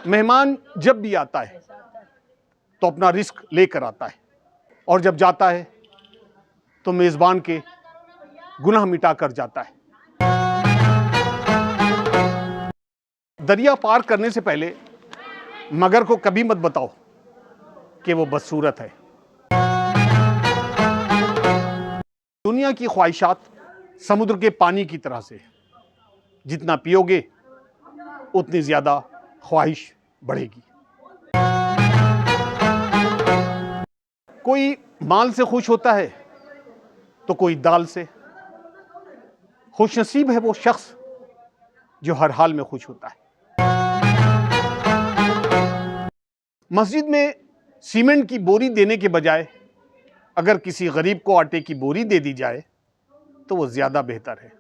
मेहमान जब भी आता है तो अपना रिस्क लेकर आता है और जब जाता है तो मेज़बान के गुनाह मिटा कर जाता है। दरिया पार करने से पहले मगर को कभी मत बताओ कि वो बदसूरत है। दुनिया की ख्वाहिशात समुद्र के पानी की तरह से, जितना पियोगे उतनी ज्यादा ख्वाहिश बढ़ेगी। कोई माल से खुश होता है तो कोई दाल से। खुशनसीब है वो शख्स जो हर हाल में खुश होता है। मस्जिद में सीमेंट की बोरी देने के बजाय अगर किसी गरीब को आटे की बोरी दे दी जाए तो वो ज्यादा बेहतर है।